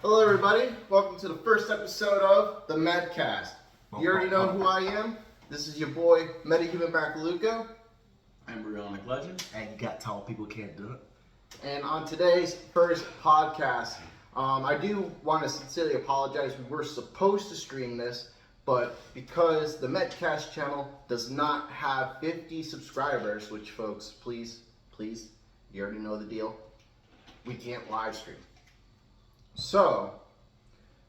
Hello everybody, welcome to the first episode of the Medcast. You already know who I am. This is your boy, Metahuman Macaluco. I'm Real Legend. And you got Tallpplcantdunk. And on today's first podcast, I do want to sincerely apologize. We were supposed to stream this, but because the Medcast channel does not have 50 subscribers, which folks, please, you already know the deal, we can't live stream. So,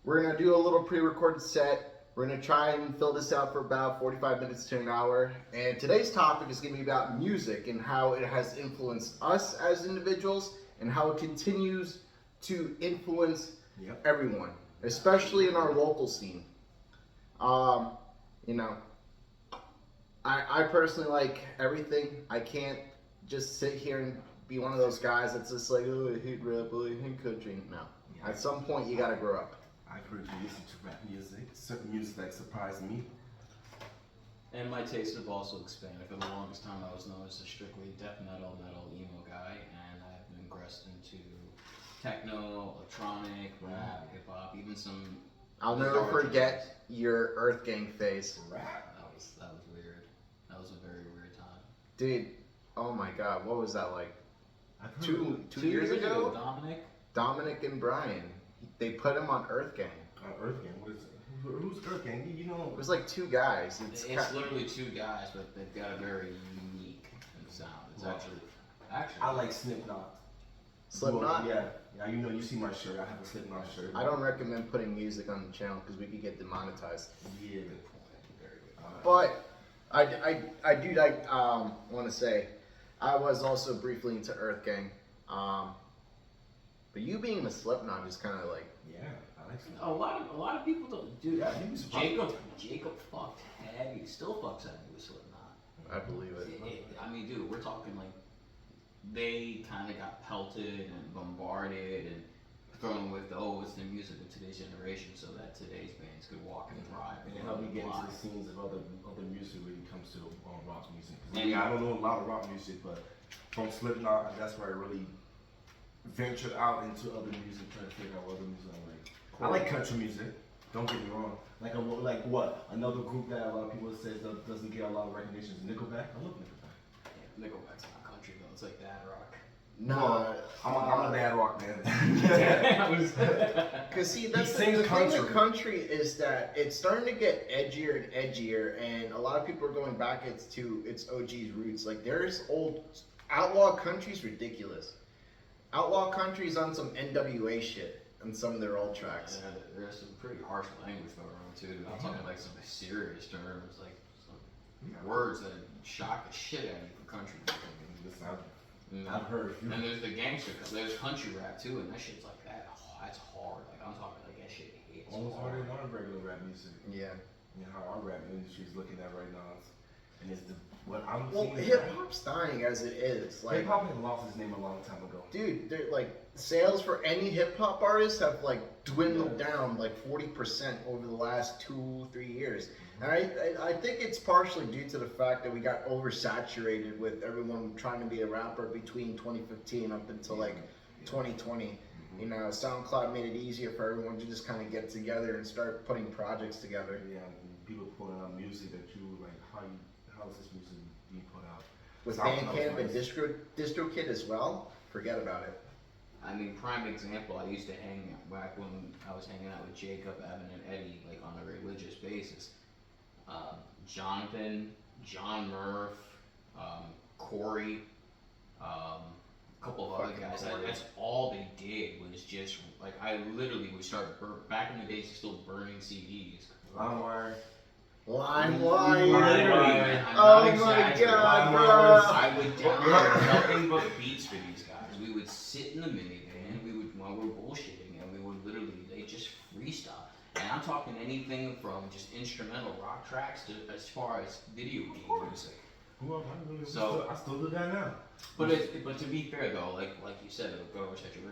we're going to do a little pre-recorded set. We're going to try and fill this out for about 45 minutes to an hour. And today's topic is going to be about music and how it has influenced us as individuals and how it continues to influence everyone, especially in our local scene. I personally like everything. I can't just sit here and be one of those guys that's just like, oh, I hate rap, oh, I hate country. No. At some point, you gotta grow up. I've heard you listen to rap music, certain music that surprised me. And my tastes have also expanded. For the longest time, I was known as a strictly death metal, emo guy, and I've been progressed into techno, electronic, rap, hip hop, even some. I'll never forget your Earth Gang phase. Rap. That was weird. That was a very weird time. Dude, oh my God, what was that like? Two 2 years ago? Dominic and Brian, they put him on Earth Gang. Earth Gang? What is it? Who's Earth Gang? You know. It was like two guys. It's literally two guys, but they've got a very unique sound. It's actually. I like Slipknot. Slipknot? Yeah. You know, you see my shirt. I have a Slipknot shirt. I don't recommend putting music on the channel because we could get demonetized. Yeah, good point. Very good. But I do want to say, I was also briefly into Earth Gang. But you being a Slipknot is kind of like... Yeah, I like Slipknot. A lot of people don't do that. Yeah, Jacob fucked heavy, still fucks heavy with Slipknot. I believe it. I mean, dude, we're talking like they kind of got pelted and bombarded and thrown with, it's the music of today's generation, so that today's bands could walk and thrive. And help me get into the scenes of other music when it comes to rock music. And I don't know a lot of rock music, but from Slipknot, that's where I really ventured out into other music, trying to figure out what other music I like. I like country music. Don't get me wrong. Like what? Another group that a lot of people say doesn't get a lot of recognition is Nickelback. I love Nickelback. Yeah, Nickelback's not country though. It's like dad rock. No, I'm a dad rock man. Because see, that's the thing with country is that it's starting to get edgier and edgier, and a lot of people are going back to its OG's roots. Like there's old outlaw country's ridiculous. Outlaw country's on some NWA shit on some of their old tracks. Yeah, there's some pretty harsh language going around too. I'm talking like some serious terms, like some words that shock the shit out of you for country. Listen, I've heard. And there's the gangster, there's country rap too, and that shit's like that. Oh, that's hard. Like I'm talking like that shit hits. Almost harder than our regular rap music. Yeah. You know how our rap industry is looking at right now, and it's what I'm seeing. Well, hip hop's dying as it is. Like hip hop had lost its name a long time ago. Dude, they're like sales for any hip hop artist have like dwindled down like 40% over the last 2-3 years. And I think it's partially due to the fact that we got oversaturated with everyone trying to be a rapper between 2015 up until like 2020. You know, SoundCloud made it easier for everyone to just kind of get together and start putting projects together. Yeah, and people putting out music that you like, how is this music being put out? With Bandcamp and DistroKid as well, forget about it. I mean, prime example, I used to hang back when I was hanging out with Jacob, Evan, and Eddie, like on a religious basis. Jonathan, John Murph, Corey, a couple of other guys. That's all they did was just like I literally would start back in the days, still burning CDs. LimeWire. LimeWire. Oh my God, bro! I would download nothing but beats for these guys. We would sit in the minivan, while we're bullshitting, and we would literally, they just freestyle. And I'm talking anything from just instrumental rock tracks to as far as video game music. Well, I still do that now. But to be fair though, like you said,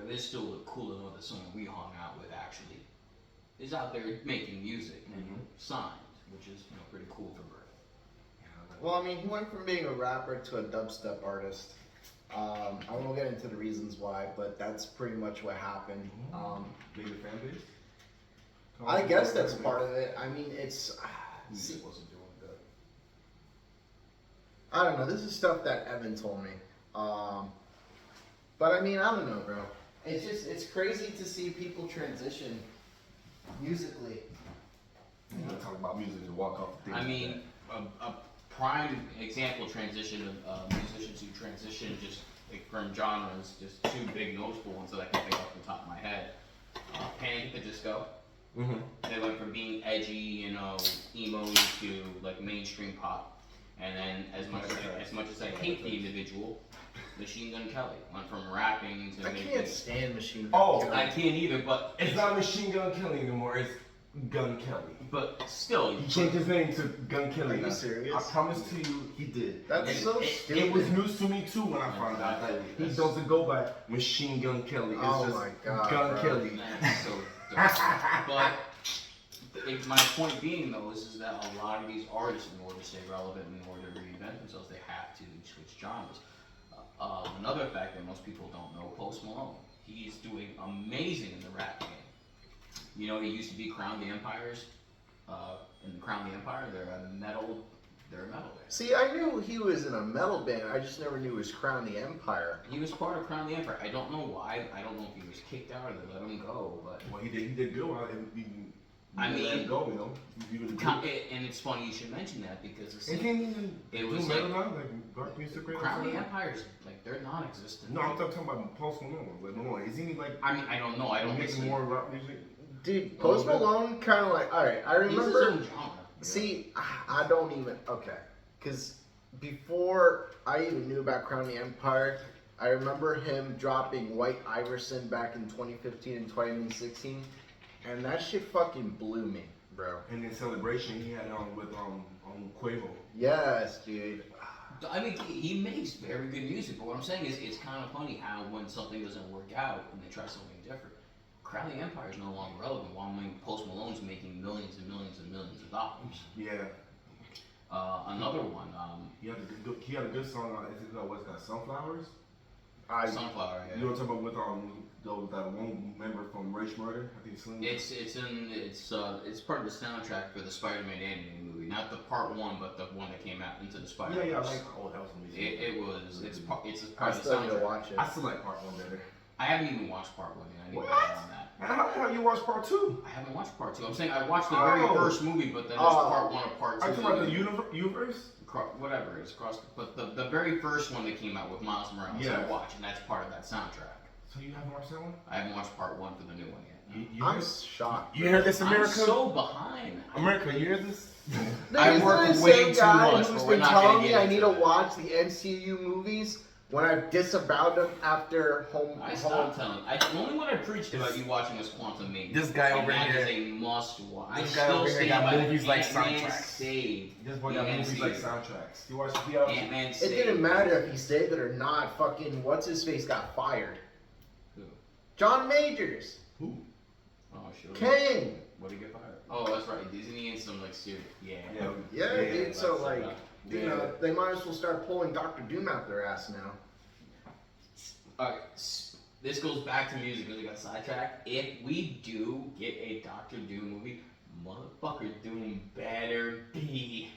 there's still a cool another song we hung out with actually is out there making music and signed, which is pretty cool for Bert. Well, I mean, he went from being a rapper to a dubstep artist. I won't get into the reasons why, but that's pretty much what happened. Bigger fan base? I guess that's part of it. I mean, it's. Music wasn't doing good. I don't know. This is stuff that Evan told me. But I mean, I don't know, bro. It's crazy to see people transition musically. You don't talk about music and walk off the thing. I mean, a prime example transition of musicians who transition just like from genres, just two big noticeable ones that I can think off the top of my head. Panic at the Disco. They went from being edgy, you know, emo to like mainstream pop. And then as much as I hate the individual, Machine Gun Kelly went from rapping to I making. can't stand Machine Gun Oh, Kelly. I can't either, but it's not Machine Gun Kelly anymore. It's Gun Kelly. But still, He changed his name to Gun Kelly. Are you now. serious? I promise to you, he did. That's so stupid. It was news to me too when I found out that he doesn't go by Machine Gun Kelly. It's Oh just my God, Gun bro. Kelly. that's so dumb. But my point being though is that a lot of these artists, in order to stay relevant, in order to reinvent themselves, they have to switch genres. Another fact that most people don't know: Post Malone. He's doing amazing in the rap game. You know, he used to be Crown the Empires. In Crown the Empire, they're a metal band. See, I knew he was in a metal band. I just never knew he was Crown the Empire. He was part of Crown the Empire. I don't know why. I don't know if he was kicked out or they let him go, but. Well, he did good. I mean, let him go, you know. He really did. And it's funny you should mention that because He didn't even it do was metal like now, like dark music. Right Crown the now? Empire's like they're non-existent. No, I'm talking about Post Malone. Like, Malone, is he like I mean, I don't know. I don't making listen. more rap music? Dude, Post Malone kind of like, alright, I He's his remember. own genre. See, I don't even, okay. Because before I even knew about Crown the Empire, I remember him dropping White Iverson back in 2015 and 2016. And that shit fucking blew me, bro. And in Celebration, he had with Quavo. Yes, dude. I mean, he makes very good music, but what I'm saying is, it's kind of funny how when something doesn't work out and they try something different, Crown the Empire is no longer relevant. While Post Malone's making millions and millions and millions of dollars. Yeah. Another one. He had a good song on. Is it what's that? Sunflowers. Sunflower. Yeah. You know what I'm talking about with that one member from Race Murder? I think Slim. It's part of the soundtrack for the Spider-Man animated movie, not the part one, but the one that came out into the Spider-Man. Yeah, like that was amazing. It's part I of the still need to soundtrack. watch it. I still like part one better. I haven't even watched part one yet. I need to What? get on that. And how you watch part two? I haven't watched part two. I'm saying I watched the very first movie, but then there's part one or part two. Are you talking about the universe? Whatever it is, but the very first one that came out with Miles Morales, Yeah. I watched, and that's part of that soundtrack. So you haven't watched that one? I haven't watched part one for the new one yet. I'm shocked. You hear this, America? I'm so behind. America, you hear this? I Isn't work there the way same too guy much, who's but we're been not telling gonna me get I need into to that. watch the MCU movies when I've disavowed them after I stopped telling. The only one I preached about you watching was Quantum Mania. This guy over and here- that is a must watch. This I guy still over here stand got by movies like Ant-Man soundtracks. saved. This boy the got movies MCU. like soundtracks. You watch Ant-Man It saved. didn't matter if he saved it or not. Fucking what's his face got fired. Who? John Majors, Who? Oh, sure. Kane. What did he get fired? Oh, that's right. Disney and some like serious. Yeah. Yeah, dude. So that's, like, you know, they might as well start pulling Doctor Doom out their ass now. Alright, this goes back to music because we got sidetracked. If we do get a Doctor Doom movie, motherfucker Doom better be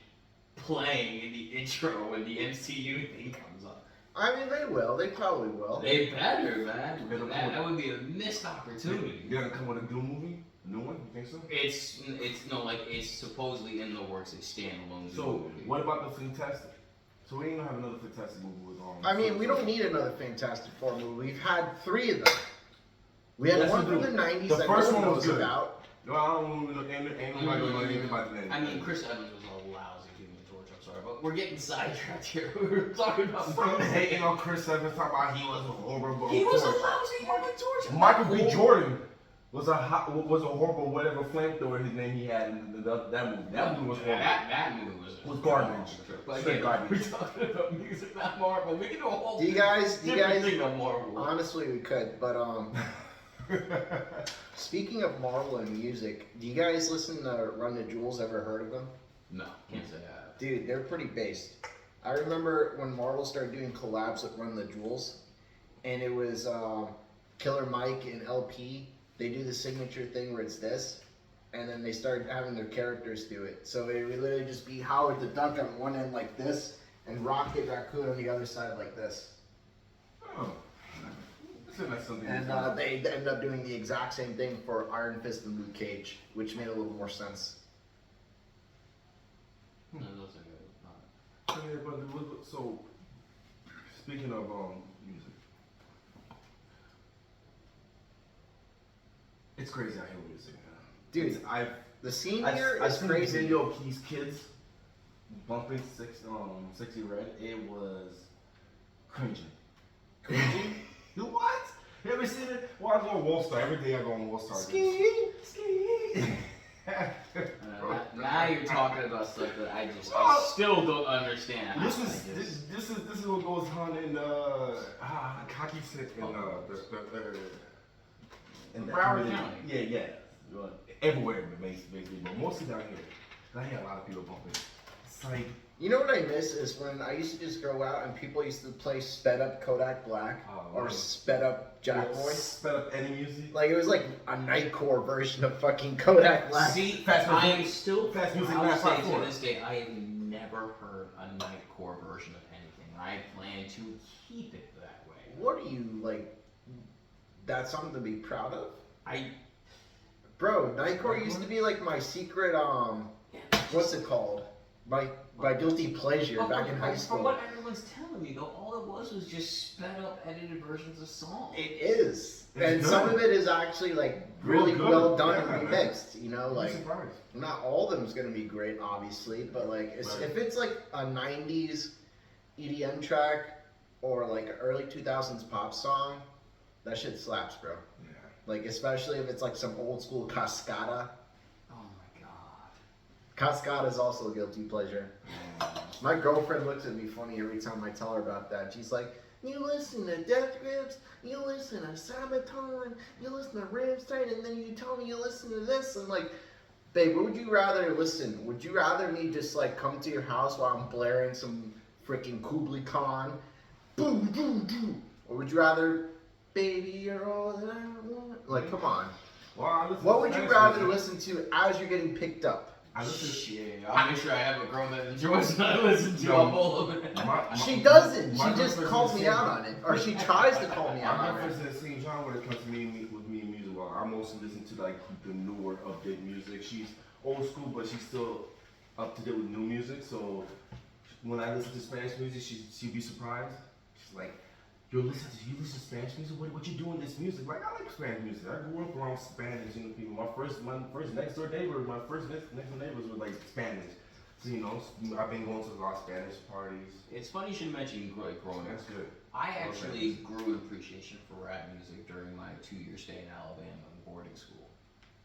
playing in the intro when the MCU thing comes up. I mean, they will. They probably will. They better, man. That would be a missed opportunity. You're gonna come with a Doom movie? A new one? You think so? It's supposedly in the works a standalone Doom So, movie. what about the Fantastic? So we ain't gonna have another Fantastic movie with I mean, we don't need another Fantastic Four movie. We've had 3 of them. We had Yes, one we from do. the 90s The that first no one one was knows good. about. No, I don't want to look. Ain't nobody gonna know anything about the name. I mean, Chris Evans was a lousy Human Torch. I'm sorry, but we're getting sidetracked here. We were talking about I'm hating on Chris Evans, talking about he was a horrible. He was a torch. lousy Human Torch. Michael B. Jordan was a horrible whatever flamethrower his name he had in that movie. That movie was horrible. That movie was garbage. But Straight again, garbage. we're talking about music, not Marvel. We can do a whole Do you guys, different thing on Marvel. honestly, we could, but speaking of Marvel and music, do you guys listen to Run the Jewels? Ever heard of them? No, can't say I have. Dude, they're pretty based. I remember when Marvel started doing collabs with Run the Jewels, and it was Killer Mike and LP. They do the signature thing where it's this, and then they started having their characters do it. So it would literally just be Howard the Duck on one end like this, and Rocket Raccoon on the other side like this. Oh. That's something. And they ended up doing the exact same thing for Iron Fist and Luke Cage, which made a little more sense. No, those are good. Yeah, but so speaking of music, it's crazy out here with music, man. Dude, the scene here I've is seen crazy. a video of these kids bumping 60 Red. It was cringing. Cringing? What? You ever seen it? Well, I go on Wall Star. Every day I go on Wall Star. Ski. Now you're talking about stuff that I still don't understand. This is what goes on in hockey stick in Broward County. Yeah. Everywhere, basically, but mostly down here. I hear a lot of people bumping. It's like, You know what I miss is when I used to just go out and people used to play sped up Kodak Black or sped up Jack Boy. sped up any music. Like it was like a Nightcore version of fucking Kodak Black. See, Fast I music- am still fast music I would say 954. to this day, I have never heard a Nightcore version of anything. I plan to keep it that way. What are you like? That's something to be proud of, I bro. Nightcore used to be like my secret. What's it called? My guilty pleasure back in high school. From what everyone's telling me, though, all it was just sped up, edited versions of songs. It is, It's and good. some of it is actually like really Real good. well done Yeah, and man. remixed. You know, I'm like surprised. not all of them is gonna be great, obviously, but like Right. if it's like a '90s EDM track or like an early 2000s pop song, that shit slaps, bro. Yeah. Like especially if it's like some old school Cascada. Oh my god. Cascada is also a guilty pleasure. My girlfriend looks at me funny every time I tell her about that. She's like, you listen to Death Grips, you listen to Sabaton, you listen to Rammstein, and then you tell me you listen to this. I'm like, babe, what would you rather listen? Would you rather me just like come to your house while I'm blaring some freaking Kublai Khan? Boom, boom, boom. Or would you rather, baby, you're all that I want? Like, come on. Well, I listen What to would you Spanish rather music. listen to as you're getting picked up? I listen to Shit, I'll make sure I have a girl that enjoys what I listen to. Yo, I'm all over it. She doesn't. my She just girlfriend's calls in me the out on it. Or she tries to call me out I'm on not it. in the same genre when it comes to me and music. Well, I mostly listen to like the newer, update music. She's old school, but she's still up to date with new music. So when I listen to Spanish music, she'd be surprised. She's like, you listen to Spanish music? What you doing this music? Like, I like Spanish music. I grew up around Spanish, you know, people. My first next door neighbors were like Spanish. So, you know, I've been going to a lot of Spanish parties. It's funny you should mention growing up. That's good. I actually grew an appreciation for rap music during my 2-year stay in Alabama in boarding school.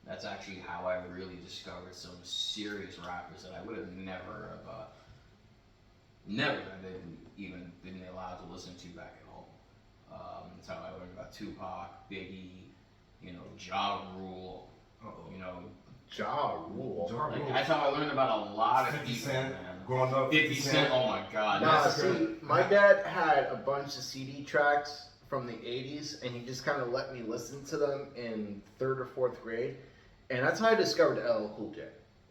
That's actually how I really discovered some serious rappers that I would have never even been allowed to listen to back at home. That's how I learned about Tupac, Biggie, you know, Ja Rule, you know. Ja Rule. Ja Like, Rule. that's how I learned about a lot of 50 people, Cent, man. growing up. 50 Cent, oh my god. Nah, that's see, my dad had a bunch of CD tracks from the 80s, and he just kind of let me listen to them in 3rd or 4th grade. And that's how I discovered LL Cool J.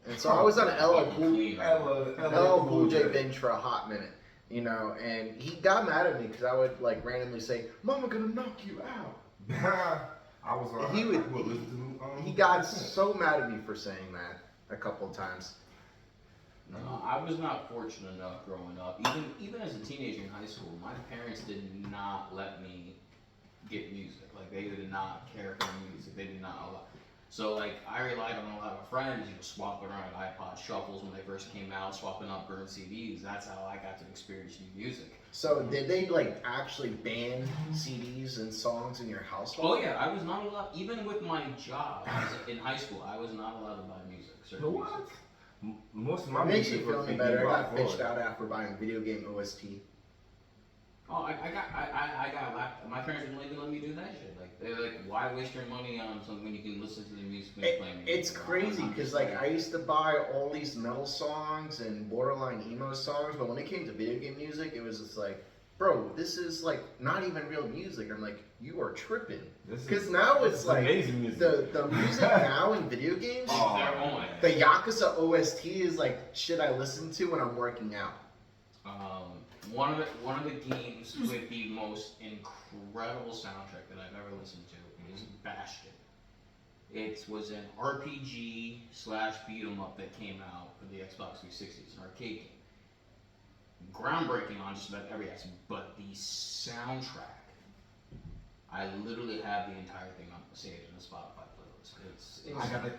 And so I was on an LL Cool J binge for a hot minute, you know, and he got mad at me because I would like randomly say, "Mama gonna knock you out." I was on. He got so mad at me for saying that a couple of times. No, I was not fortunate enough growing up. Even as a teenager in high school, my parents did not let me get music. Like they did not care for music. They did not allow. So like I relied on a lot of friends, you know, swapping around iPod shuffles when they first came out, swapping up burned CDs. That's how I got to experience new music. So did they like actually ban CDs and songs in your household? Oh yeah, I was not allowed. Even with my job in high school, I was not allowed to buy music. certain What? music. Most of my It makes you music feel was any being better. I brought got bitched forward. out after buying video game OST. Oh, my parents wouldn't even let me do that shit. Like, they're like, why waste your money on something when you can listen to the music when you're playing? It's crazy because like I used to buy all these metal songs and borderline emo songs, but when it came to video game music, it was just like, bro, this is like not even real music. I'm like, you are tripping. Because now it's like amazing music. the music now in video games. The Yakuza OST is like shit I listen to when I'm working out. One of the games with the most incredible soundtrack that I've ever listened to is Bastion. It was an RPG / beat 'em up that came out for the Xbox 360. It's an arcade game. Groundbreaking on just about every aspect, but the soundtrack, I literally have the entire thing on saved in a Spotify playlist. It's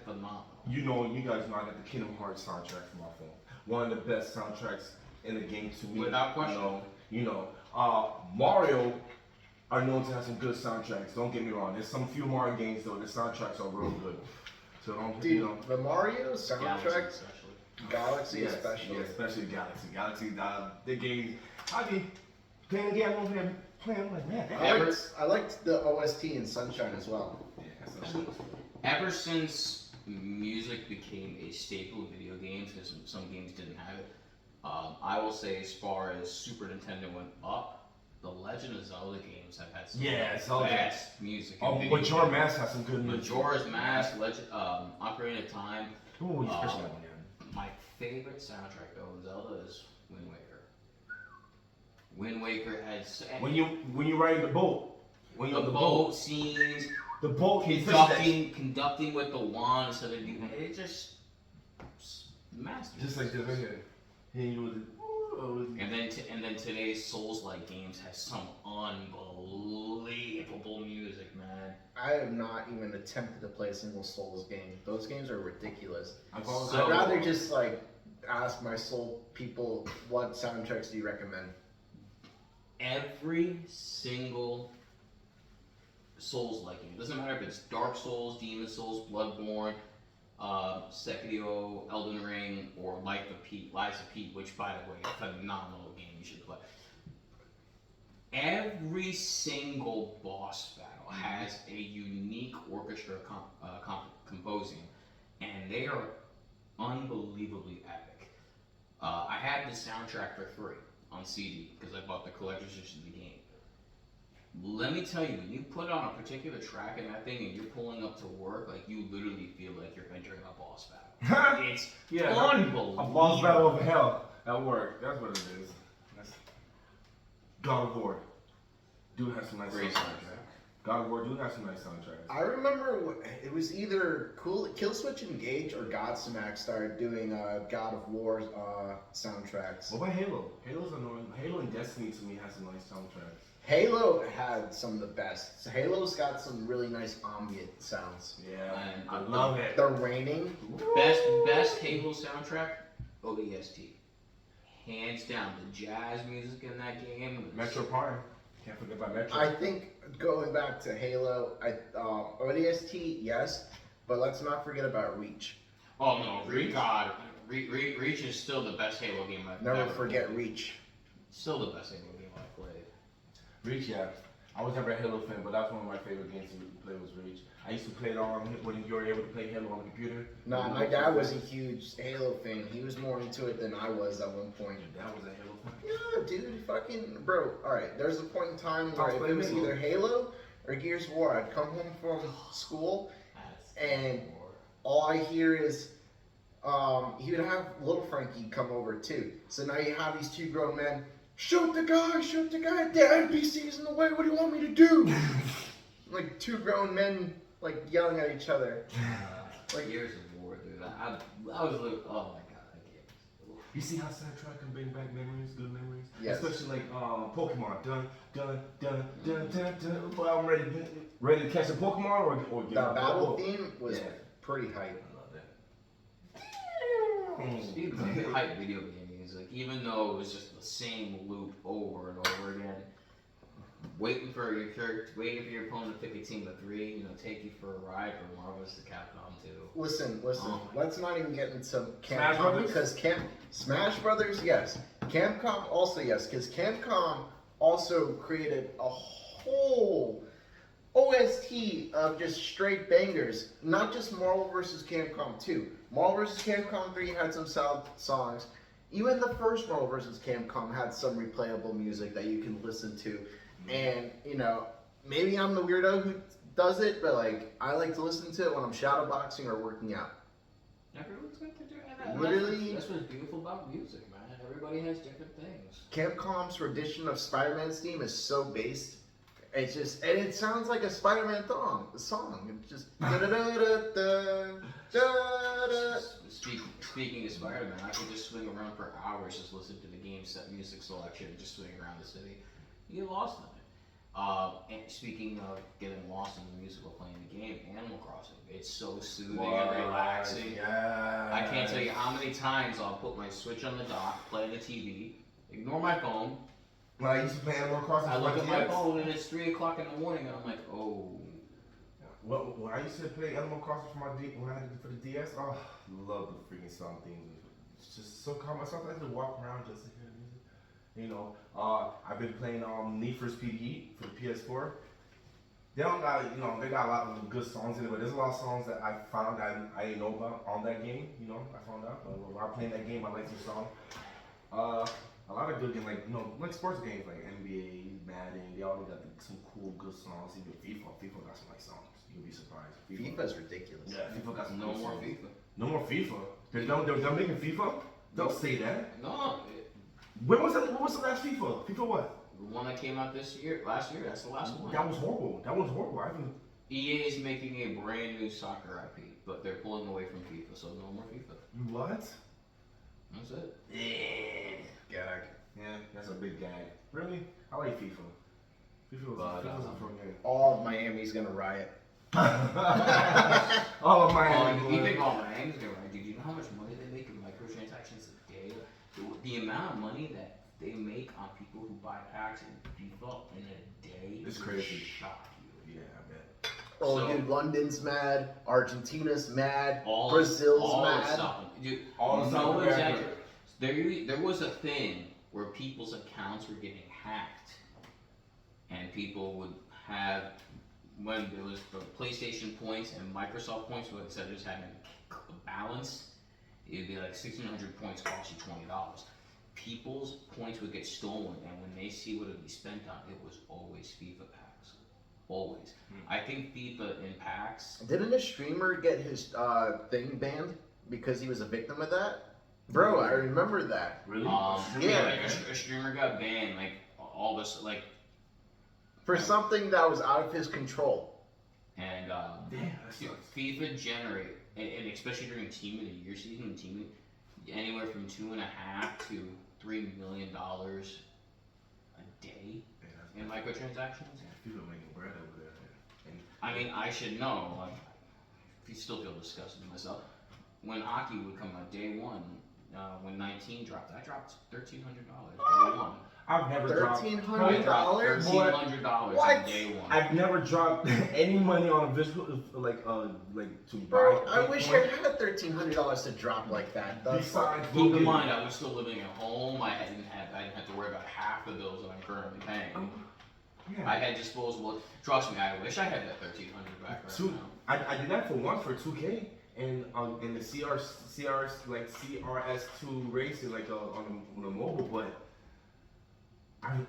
phenomenal. You guys know I got the Kingdom Hearts soundtrack for my phone. One of the best soundtracks in the game to me. Without question. Mario are known to have some good soundtracks. Don't get me wrong. There's some few Mario games though. The soundtracks are real good. So don't, Dude, the Mario soundtrack, Galaxy yes, especially. Yeah, especially Galaxy, the games. I be playing the game over here, playing. I'm like, man, I liked the OST in Sunshine as well. Yeah, that's what Ever since music became a staple of video games, because some games didn't have it, I will say as far as Super Nintendo went up, the Legend of Zelda games have had some of the best music. Majora's Mask has some good music. Majora's Mask, Ocarina of Time. Ooh, especially that one. My favorite soundtrack though in Zelda is Wind Waker. Wind Waker has When you ride the boat, when you're the on boat scenes, the boat conducting with the wand instead of it just masterpiece. just like this right here. Here you with it. And then today's Souls-like games have some unbelievable music, man. I have not even attempted to play a single Souls game. Those games are ridiculous. I'd I'd rather just like ask my soul people, what soundtracks do you recommend? Every single Souls-like game. It doesn't matter if it's Dark Souls, Demon Souls, Bloodborne, Sekiro, Elden Ring, or Lies of P, which by the way, a phenomenal game you should play. Every single boss battle has a unique orchestra composing, and they are unbelievably epic. I had the soundtrack for free on CD because I bought the collector's edition of the game. Let me tell you, when you put on a particular track in that thing and you're pulling up to work, like you literally feel like you're entering a boss battle. It's unbelievable. A boss battle of hell at work. That's what it is. God of War. Do have some nice soundtracks. God of War do have some nice soundtracks. I remember it was either Killswitch Engage or Godsmack started doing God of War soundtracks. What about Halo? Halo's annoying. Halo and Destiny to me has some nice soundtracks. Halo had some of the best. So Halo's got some really nice ambient sounds. Yeah, And I love it. The raining. Best Halo soundtrack, ODST. Hands down, the jazz music in that game. Metro Prime. Can't forget about Metro. I think going back to Halo, ODST, yes, but let's not forget about Reach. Oh no, Reach is still the best Halo game I've Never ever forget played. Reach. Still the best Halo game I've played. Reach, yeah. I was never a Halo fan, but that's one of my favorite games to play was Reach. I used to play it on when you were able to play Halo on the computer. Nah, my dad was a huge Halo fan. He was more into it than I was at one point. Your dad was a Halo fan? Yeah, dude, fucking, bro. Alright, there's a point in time where if it was either Halo or Gears of War, I'd come home from school and all I hear is, he would have little Frankie come over too. So now you have these two grown men, shoot the guy, the NPC's in the way, what do you want me to do? Like two grown men, like yelling at each other. Like Gears of War, dude. I was like, oh my god, I can't. You see how soundtrack can bring back memories, good memories? Yes. Especially like Pokemon. Dun, dun, dun, dun, dun, dun. Well, I'm ready to catch a Pokemon or The get a battle Pokemon. theme was pretty hype. I love that. Speaking of hype video game music, even though it was just the same loop over and over again, waiting for your opponent to pick a team of 3, take you for a ride for Marvel's to Capcom 2. Listen, let's not even get into Smash Capcom Brothers? because Smash Brothers, yes. Capcom also, yes, because Capcom also created a whole OST of just straight bangers. Not just Marvel vs. Capcom 2. Marvel vs. Capcom 3 had some solid songs. Even the first Marvel vs. Capcom had some replayable music that you can listen to. And, maybe I'm the weirdo who does it, but like I like to listen to it when I'm shadowboxing or working out. Everyone's got to do that. Literally, That's what's beautiful about music, man. Everybody has different things. Capcom's rendition of Spider-Man's theme is so based. It's just, and it sounds like a Spider-Man song. It's just da da da da da da. Speaking of Spider-Man, I could just swing around for hours, just listen to the game set music selection, and just swing around the city. You get lost in it. And speaking of getting lost in the music while playing the game, Animal Crossing, it's so soothing and relaxing. Yeah. I can't tell you how many times I'll put my Switch on the dock, play the TV, ignore my phone. When I used to play Animal Crossing, I look at my phone and it's 3 o'clock in the morning, and I'm like, oh. When I used to play Animal Crossing when I had it for the DS, oh, love the freaking song themes. It's just so calm. Sometimes I walk around just to hear the music. I've been playing Need for Speed Heat for the PS4. They don't got, they got a lot of good songs in it, but there's a lot of songs that I found that I didn't know about on that game. I found out. But when I'm playing that game, I like the song. A lot of good games, like sports games, like NBA, Madden. They all got some cool, good songs. Even FIFA got some nice songs. You'll be surprised. FIFA's ridiculous. Yeah, FIFA got some No good more songs. FIFA. No more FIFA. They're making FIFA. Don't say that. No. When was that? What was the last FIFA? FIFA what? The one that came out last year, that's the last one. That was horrible. I haven't. EA is making a brand new soccer IP, but they're pulling away from FIFA, so no more FIFA. What? That's it. Yeah. Gag. Yeah, that's a big gag. Really? I like FIFA. FIFA was a fun game. All of Miami's gonna riot. All of Miami. You think all Miami's gonna right? Did you know how much money they make in microtransactions a day? The amount of money that they make on people who buy packs in FIFA in a day It's crazy. Shock you. Yeah, I bet. Oh, dude, London's mad. Argentina's mad. All Brazil's the mad. stuff. Dude, All the no stuff. exaggeration. There was a thing where people's accounts were getting hacked, and people would have, when there was the PlayStation points and Microsoft points, so instead of just having a balance, it would be like 1,600 points cost you $20. People's points would get stolen, and when they see what it would be spent on, it was always FIFA packs. Always. I think FIFA in packs. Didn't a streamer get his thing banned because he was a victim of that? Bro, I remember that. Really? Yeah. Like a streamer got banned, like all this, like. For something that was out of his control. And Damn, that sucks. FIFA generate, and especially during Team of the Year season, anywhere from $2.5 to $3 million a day in microtransactions. FIFA making bread over there. And I mean, I should know. If you still feel disgusted with myself, when hockey would come out day one, when 19 dropped, I dropped $1,300 day one. I've never dropped $1,300? $1,300 What? on day one. I've never dropped any money on a visual like to Bro, buy. I wish I had $1,300 to drop like that. Besides, Keep in mind, I was still living at home. I didn't have to worry about half the bills that I'm currently paying. Yeah. I had disposable. Trust me, I wish I had that $1,300 back right Two, now. I did that for 2K and in the CRS2 racing on the mobile, but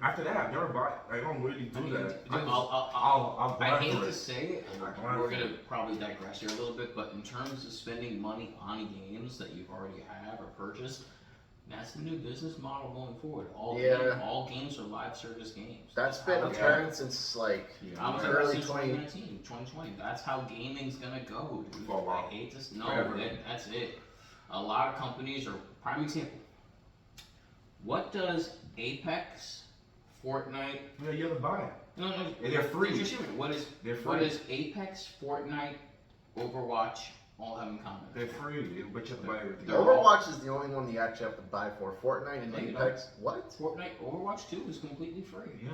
after that I've never bought. I don't really do that. I'll I grind hate for to it. say it, and we're gonna probably digress here a little bit, but in terms of spending money on games that you've already have or purchased, that's the new business model going forward. All games are live service games. That's been apparent since like I was early since 20. 2020. That's how gaming's gonna go, dude. For a while. I hate to Forever. that's it. A lot of companies are prime example. What does Apex, Fortnite? Yeah, you have to buy it. No. And they're free. Just hear me. They're free. What does Apex, Fortnite, Overwatch all have in common? They're free, but you have to buy everything. They're Overwatch is the only one you actually have to buy for. Fortnite and No, you Apex, what? Fortnite, Overwatch 2 is completely free. Yeah,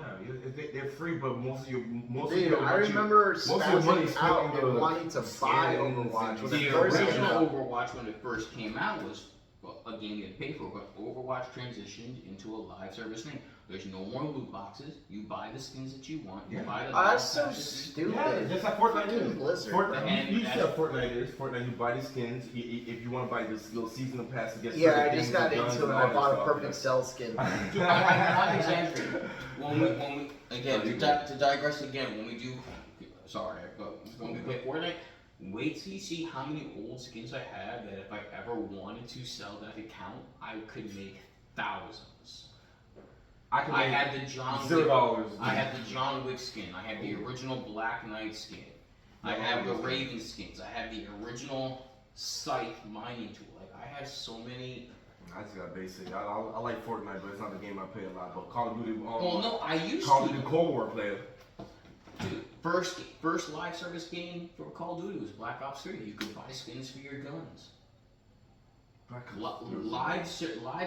they're free, but most of your Dude, I remember most of your money spazzing spent out on and the wanting to buy skins Overwatch. and When The it first came original out. Overwatch, when it first came out, was a game you had to pay for, but Overwatch transitioned into a live service thing. There's no more loot boxes. You buy the skins that you want. You Yeah. buy the That's so passes. stupid. Yeah, just like Fortnite Fucking is. Blizzard. Fortnite, And you see that's- how Fortnite is. Fortnite, you buy the skins. If you want to buy this little season pass to get Yeah, certain I things just got and guns into it. and I all that bought a stuff, perfect cell skin. Dude, I'm exaggerating. When we again to digress again, when we do, sorry, but when we play Fortnite, wait till you see how many old skins I have that if I ever wanted to sell that account, I could make thousands. I had the John Wick. $0. I had the John Wick skin. I had the original Black Knight skin. I have the Raven skins. I have the original Scythe mining tool. Like I have so many. I just got basic. I like Fortnite, but it's not the game I play a lot. But Call of Duty. Well, no, I used Call of to. Duty Cold War player. Dude, first live service game for Call of Duty was Black Ops 3. You could buy skins for your guns. Live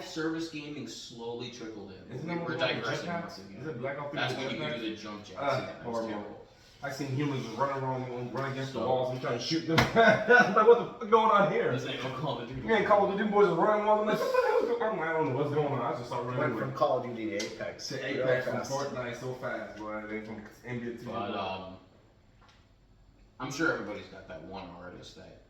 service gaming slowly trickled in. Isn't We're digressing once Is again. it Black Ops 3? That's when you could do the jump jacks. Yeah, that was horrible. terrible. I seen humans just running around, run against the So- walls and trying to shoot them. I'm like, what the fuck going on here? This ain't no Call of Duty. You ain't Call of Duty, them boys are running walls. I'm like, what the hell is going on? I don't know what's going on. I just start running Went away. from Call of Duty to Apex. To real Apex from fast. Fortnite so fast, boy. They from NBA 2. But I'm sure everybody's got that one artist that.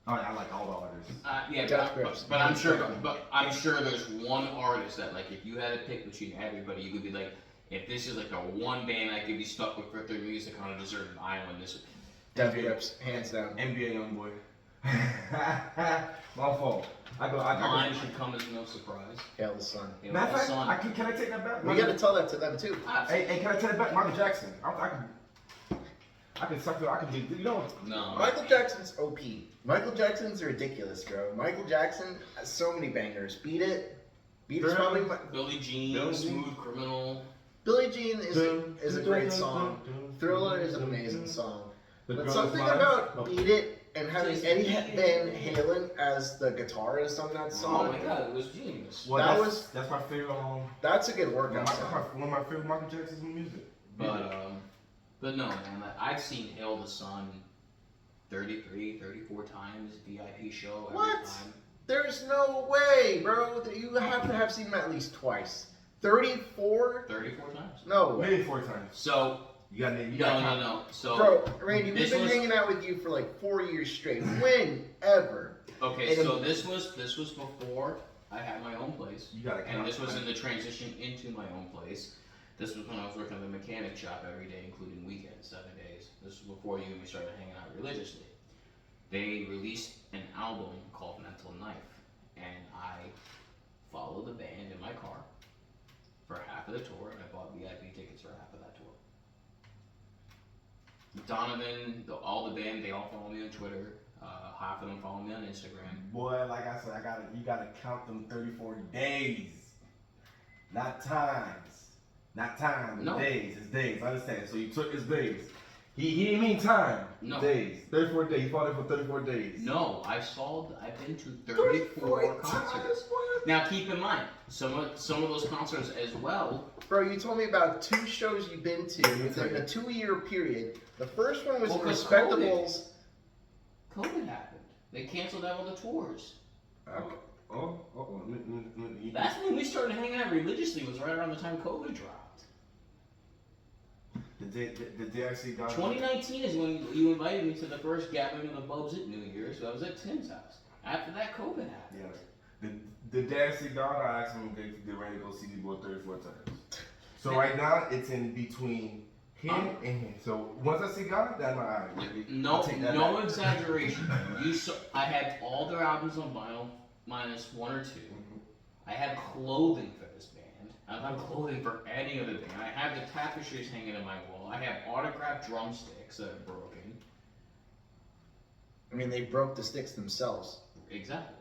I like all the artists. Yeah, Death but, Grips. but I'm sure there's one artist that like if you had to pick between everybody, you could be like, if this is like a one band I could be stuck with for their music on a deserted island, this would. Death Grips, hands down. NBA Youngboy. My fault. Mine should come as no surprise. Hail the Sun. You know, Matter of Son. fact, can I take that back? We gotta tell that to them too. Hey, can I take it back? Michael Jackson. I can suck it. I can do. You know. No. Michael Jackson's OP. Michael Jackson's ridiculous, bro. Michael Jackson has so many bangers. Beat It. Beat It's probably my... Billie Jean, Billie Jean. Smooth Criminal. Billie Jean is a great song. Thriller is an amazing song. But something about Beat It and having Eddie Van Halen as the guitarist on that Oh song, my god, it was genius. Well, That that's my favorite. that's a good workout song. One of my favorite Michael Jackson's music. But no, man, I've seen Hail the Sun 33, 34 times, VIP show every What? time. There's no way, bro. You have to have seen him at least twice. 34? 34 times. No way. Maybe 4 times. So, You got no. So, Bro, Randy, we've this been was- hanging out with you for like 4 years straight. When? Ever? okay, And so this was before I had my own place. You gotta And this was in the transition into my own place. This was when I was working at the mechanic shop every day, including weekends, 7 days. This was before you and me started hanging out religiously. They released an album called Mental Knife, and I followed the band in my car for half of the tour, and I bought VIP tickets for half of that tour. Donovan, all the band, they all follow me on Twitter. Half of them follow me on Instagram. Boy, like I said, you gotta count them 34 days, not times, No. days. It's days. I understand. So you took his days. He didn't mean time. No. Days. 34 days. He fought it for 34 days. No, I've been to 34 concerts. Now keep in mind, some of those concerts as well. Bro, you told me about 2 shows you've been to within a 2-year period. The first one was Well, the 'cause Respectables. COVID happened. They canceled out all the tours. That's when we started hanging out religiously. Was right around the time COVID dropped. The day I see God. 2019 is when you invited me to the first gathering of the Bubs at New Year's. So I was at Tim's house. After that, COVID happened. Yeah. The day I see God, I asked him if they ready to go see the boy 34 times. So right now, it's in between him and him. So once I see God, that's my eye. No exaggeration. I had all their albums on vinyl, minus 1 or 2. I had clothing for this band. I don't have clothing for any other band. I have the tapestries hanging on my wall. I have autographed drumsticks that are broken. I mean, they broke the sticks themselves. Exactly.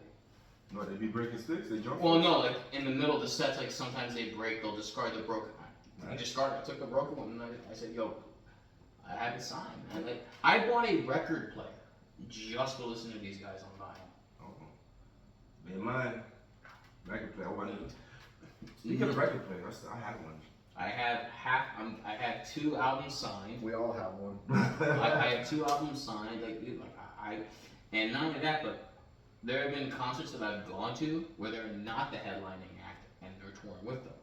No, they be breaking sticks. They jump. Well, no, like in the middle of the sets, like sometimes they break. They'll discard the broken. I discarded. I took the broken one and I said, "Yo, I have it signed." And like, I bought a record player just to listen to these guys on vinyl. Oh, man, mine. Record player. Speaking of record player, I have one. I have 2 albums signed. We all have one. I have 2 albums signed. And not only that, but there have been concerts that I've gone to where they're not the headlining act and they're touring with them.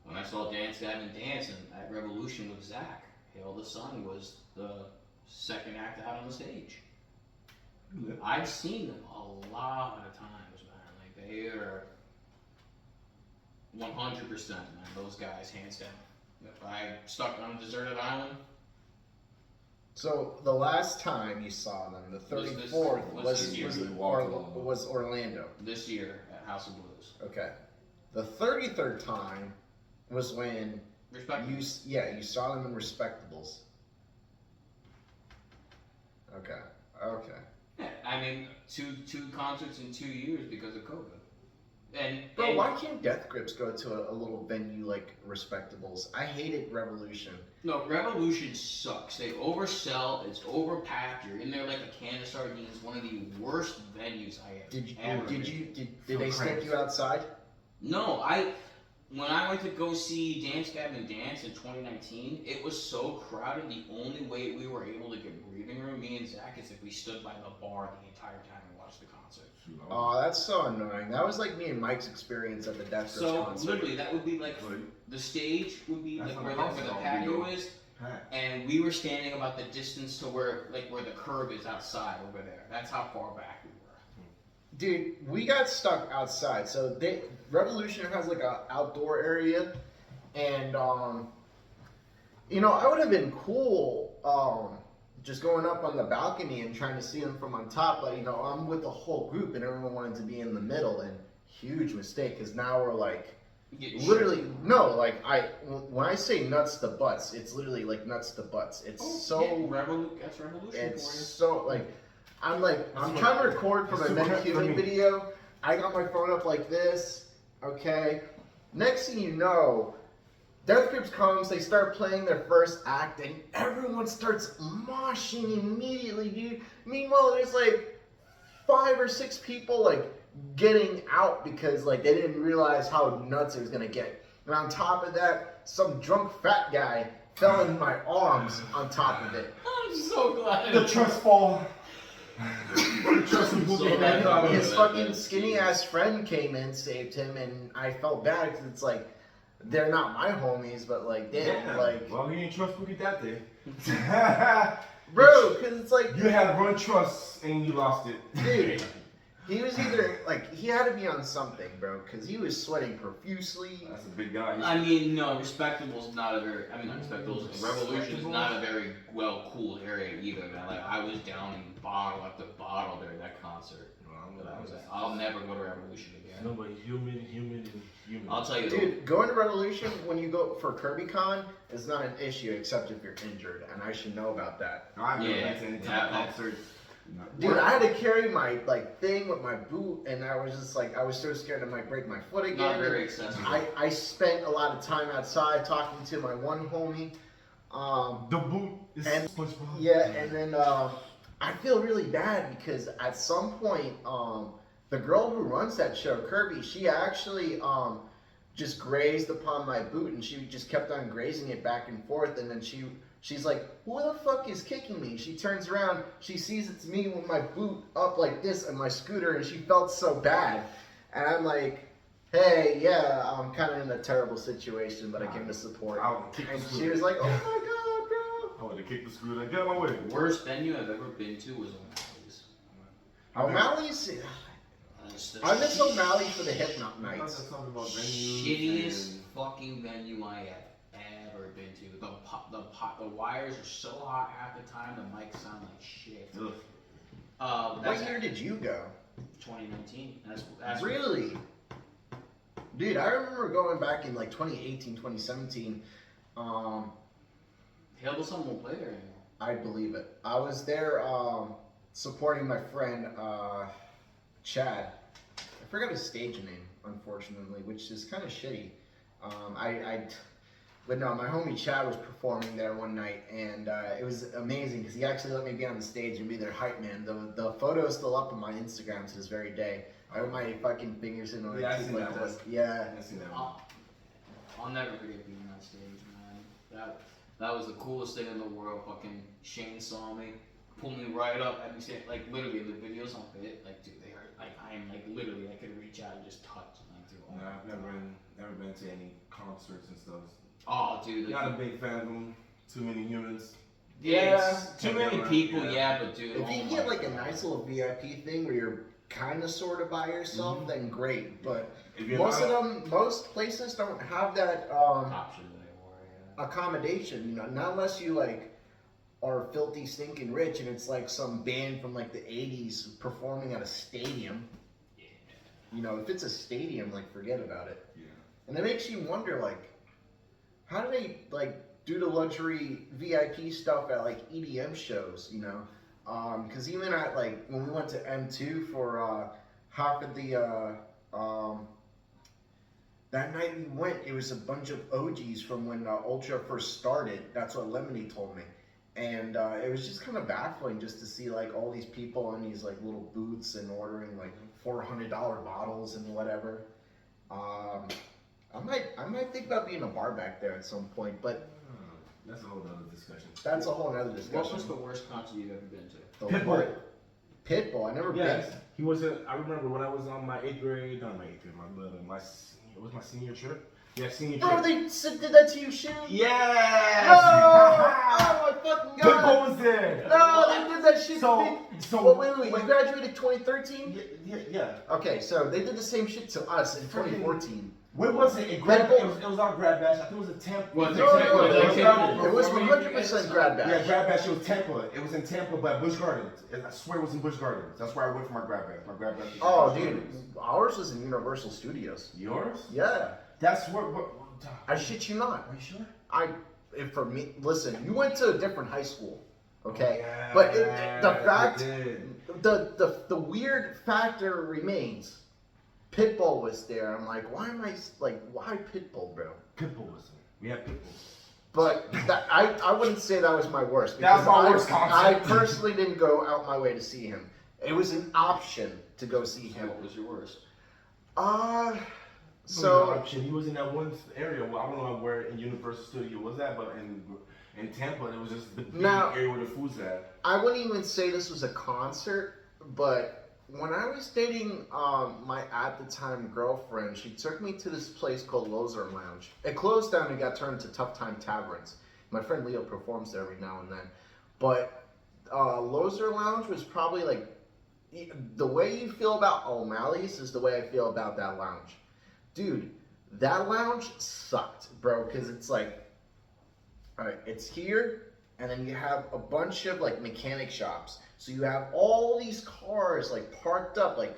when I saw Dance Gavin Dance and at Revolution with Zach, Hail the Sun was the second act out on the stage. Yeah. I've seen them a lot of times, man. Like they are 100%, man. Those guys, hands down. If I stuck on a deserted island, So the last time you saw them, the 34th, was this year. was Orlando. this year at House of Blues. Okay. The 33rd time was when Respect. you saw them in Respectables. Okay. Yeah, I mean, two concerts in 2 years because of COVID. And Bro, why can't Death Grips go to a little venue like Respectables? I hated Revolution. No, Revolution sucks. They oversell. It's overpacked. You're in there like a can of sardines. One of the worst venues I have ever been. Did they stick you outside? No, when I went to go see Dance Gavin Dance in 2019, it was so crowded. The only way we were able to get breathing room, me and Zach, is if we stood by the bar the entire time and watched the concert. Oh, that's so annoying. That was like me and Mike's experience at the Death Grips So concert. literally, that would be like the stage would be That's like when where the the concert patio will be is, packed. and we were standing about the distance to where the curb is outside over there. That's how far back we were. Dude, we got stuck outside. So Revolution has like a outdoor area, and you know, I would have been cool just going up on the balcony and trying to see them from on top, but you know, I'm with the whole group and everyone wanted to be in the middle, and huge mistake because now we're like literally when I say nuts to butts, it's literally like nuts to butts. It's That's Revolution it's for you. so like I'm trying to record for my Metahuman video. I got my phone up like this, okay? Next thing you know, Death Grips comes, they start playing their first act, and everyone starts moshing immediately, dude. Meanwhile, there's like 5 or 6 people like getting out because like they didn't realize how nuts it was gonna get. And on top of that, some drunk fat guy fell in my arms on top of it. I'm so glad. The trust fall. Trust him. So And bad. then his fucking skinny ass friend came in, saved him, and I felt bad because it's like they're not my homies, but like damn, like Well, he ain't trust Boogie that day. bro, because it's like You had one trust and you lost it. dude, he was either like he had to be on something, bro, because he was sweating profusely. That's a big guy. I mean, no, Respectable's not a very. I mean, not Respectable's. Revolution is not a very well cooled area either. Man. Like I was downing bottle after bottle during that concert. But I was like, I'll never go to Revolution again. No, but human. I'll tell you, Dude, going to Revolution when you go for KirbyCon is not an issue except if you're injured, and I should know about that. I never Yeah, went to any yeah. concert. Dude, I had to carry my like thing with my boot, and I was just like, I was so scared I might break my foot again. not very accessible. I spent a lot of time outside talking to my one homie. The boot is And- SpongeBob. Yeah, and then I feel really bad because at some point, the girl who runs that show, Kirby, she actually just grazed upon my boot, and she just kept on grazing it back and forth, and then she's like, who the fuck is kicking me? She turns around, she sees it's me with my boot up like this and my scooter, and she felt so bad. And I'm like, hey, yeah, I'm kind of in a terrible situation, but I came to support. I would kick the And she scooter. was like, oh my god, bro. I would have kicked the scooter. Get out of my way. The worst venue I've ever been to was O'Malley's. O'Malley's, That's the I miss O'Malley for the hip hop I nights. thought something about venues shittiest and- fucking venue I have ever been to. The wires are so hot half the time. The mics sound like shit. Ugh. That's What year did you go? 2019. That's Really? Dude, I remember going back in like 2018, 2017. Hail the Sun won't play there anymore. I believe it. I was there supporting my friend Chad. I forgot his stage name, unfortunately, which is kind of shitty. But no, my homie Chad was performing there one night, and it was amazing because he actually let me be on the stage and be their hype man. The photo is still up on my Instagram to this very day. I have my fucking fingers in my Yeah, I teeth seen like that this. one. Yeah. I seen that one. I'll never forget being on that stage, man. That was the coolest thing in the world. Fucking Shane saw me, pulled me right up, had me stand, like literally in the videos on it, like dude, they hurt. Like I am like literally, I could reach out and just touch. Like dude, No, I've never been to any concerts and stuff. Oh, dude. Not a big fan of them. Too many humans. Yeah, too many Yeah. people, yeah, but dude. If you get like a nice little VIP thing where you're kind of sort of by yourself, then great. But most places don't have that Option anymore, yeah. accommodation. You know, not unless you like are filthy, stinking rich, and it's like some band from like the '80s performing at a stadium. Yeah. You know, if it's a stadium, like forget about it. Yeah. And it makes you wonder, like, how do they like do the luxury VIP stuff at like EDM shows? You know, because even at like when we went to M2 for half of the that night we went, it was a bunch of OGs from when Ultra first started. That's what Lemony told me. And it was just kind of baffling just to see like all these people in these like little booths and ordering like $400 bottles and whatever. I might think about being a bar back there at some point, but that's a whole other discussion. that's a whole other discussion. What was the worst concert you've ever been to? The Pitbull. Pitbull. I never Yes, been. he was. I remember when I was on my 8th grade. Not my 8th grade. It was my senior trip. Yeah, senior trip. Bro, they did that to you, shit. Yes. Oh my fucking god. Pitbull was there. No, they did that shit. So Well, wait. You graduated 2013? Yeah. Okay, so they did the same shit to us in 2014. When was it? It was our grad bash. I think it was in Tampa. Was No, it was 100% grad bash. Yeah, grad bash. It was Tampa. It was in Tampa, but Busch Gardens. I swear it was in Busch Gardens. That's where I went for my grad bash. My grad bash. Oh, dude, ours was in Universal Studios. Yours? Yeah, That's where. I shit you not. Are you sure? If for me, listen, you went to a different high school, okay? Yeah, But the fact, did. the weird factor remains. Pitbull was there. I'm like, why Pitbull, bro? Pitbull was there. We had Pitbull. But I wouldn't say that was my worst. That was because my worst concert. I personally didn't go out my way to see him. It was an option to go see So him. what was your worst? So he was in that one area. Well, I don't know where in Universal Studio was that, but in Tampa, it was just the big area where the food's at. I wouldn't even say this was a concert, but when I was dating my at the time girlfriend, she took me to this place called Loser Lounge. It closed down and got turned into Tough Time Taverns. My friend Leo performs there every now and then. But Loser Lounge was probably like, the way you feel about O'Malley's is the way I feel about that lounge. Dude, that lounge sucked, bro, because it's like, alright, it's here, and then you have a bunch of like mechanic shops. So you have all these cars like parked up, like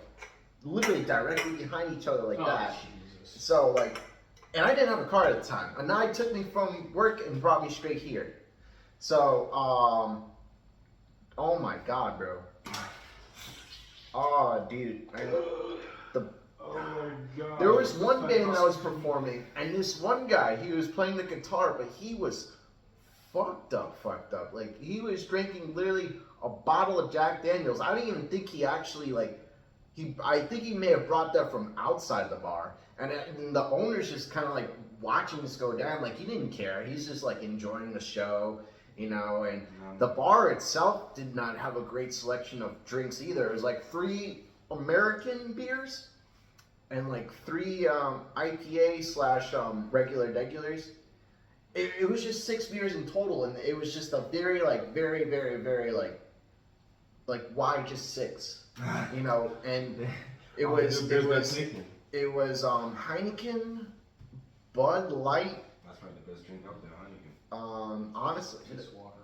literally directly behind each other like that. Jesus. So like, and I didn't have a car at the time. A guy took me from work and brought me straight here. So, oh my god, bro. Oh, dude. Oh my god. There was one band that was performing, and this one guy, he was playing the guitar, but he was fucked up. Like, he was drinking literally a bottle of Jack Daniels. I don't even think he actually, I think he may have brought that from outside the bar. And the owner's just kind of like watching this go down. Like, he didn't care. He's just like enjoying the show, you know. And the bar itself did not have a great selection of drinks either. It was like 3 American beers and like 3 IPA / regular regulars. It was just 6 beers in total, and it was just a very why just 6, you know? And it was Heineken, Bud Light. That's probably the best drink out there, Heineken. Honestly, Just water.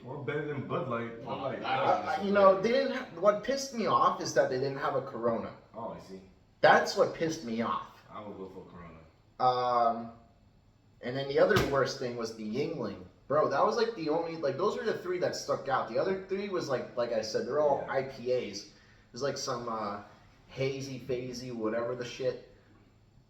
Well, better than Bud Light. Bud Light. you know, they didn't. What pissed me off is that they didn't have a Corona. Oh, I see. That's what pissed me off. I would go for Corona. And then the other worst thing was the Yingling. Bro, that was like the only, like, those were the 3 that stuck out. The other 3 was like I said, they're all IPAs. It was like some hazy, phasey, whatever the shit.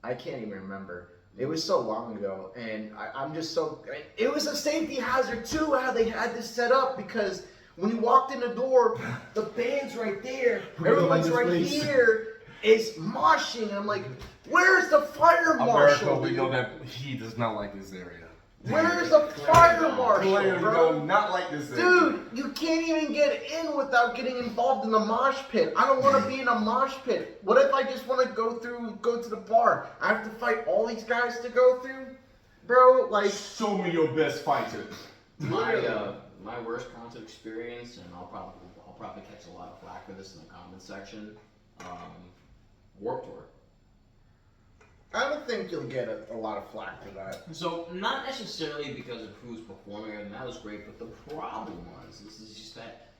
I can't even remember. It was so long ago, and I'm just so, it was a safety hazard too, how they had this set up, because when you walked in the door, the band's right there, everyone's right here. Is moshing. I'm like, where's the fire marshal? America, we know that he does not like this area. Where's the fire marshal, Clearly bro? do not like this. Dude, you can't even get in without getting involved in the mosh pit. I don't want to be in a mosh pit. What if I just want to go to the bar? I have to fight all these guys to go through? Bro, like... Show me your best fighter. My worst concert experience, and I'll probably catch a lot of flack for this in the comments section. Warped Tour. I don't think you'll get a lot of flack for that. So not necessarily because of who's performing, and that was great, but the problem was this is just that.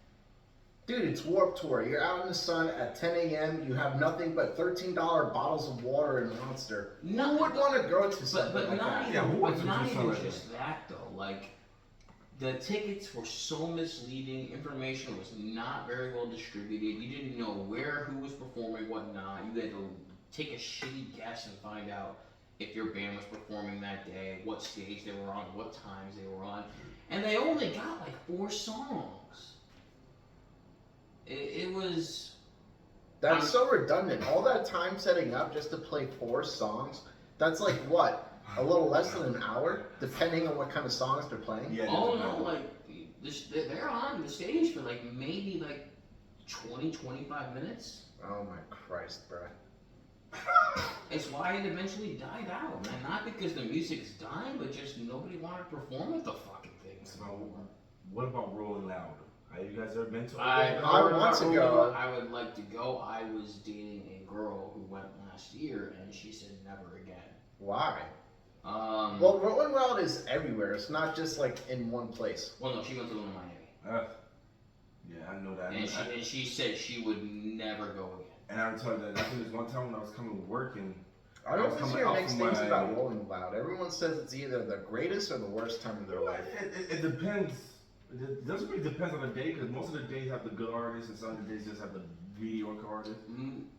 Dude, it's Warped Tour. You're out in the sun at 10 a.m. You have nothing but $13 bottles of water and Monster. Who would want to go to something But like not that? even just that though. Like the tickets were so misleading. Information was not very well distributed. You didn't know who was performing, what not. You had to take a shitty guess and find out if your band was performing that day, what stage they were on, what times they were on, and they only got like 4 songs. It was. That's so redundant. All that time setting up just to play 4 songs. That's like what? A little less than an hour, depending on what kind of songs they're playing. Yeah, oh no, like they're on the stage for like maybe like 20-25 minutes. Oh my Christ, bro. It's why it eventually died out, man. Not because the music's dying, but just nobody wanted to perform with the fucking things. What about Rolling Loud? Have you guys ever been to? I want to go. I would like to go. I was dating a girl who went last year, and she said never again. Why? Well, Rolling Loud is everywhere. It's not just like in one place. Well, no, she went to one in Miami. Yeah, I know that. And she said she would never go again. And I would tell you that I think there's one time when I was coming to work and I always hear mixed things about Rolling Loud. Everyone says it's either the greatest or the worst time of their life. It depends. It doesn't really depend on the day because most of the days have the good artists and some of the days just have the mediocre artists.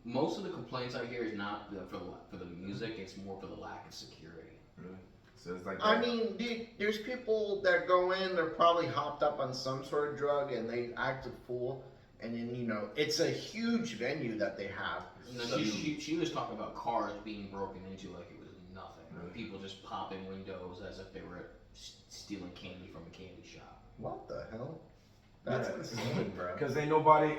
Most of the complaints I hear is not for the music; it's more for the lack of security. Really? So it's like. I mean, there's people that go in. They're probably hopped up on some sort of drug and they act a fool. And then, it's a huge venue that they have. No, she was talking about cars being broken into like it was nothing. Really? People just popping windows as if they were stealing candy from a candy shop. What the hell? That's insane, bro. Because ain't nobody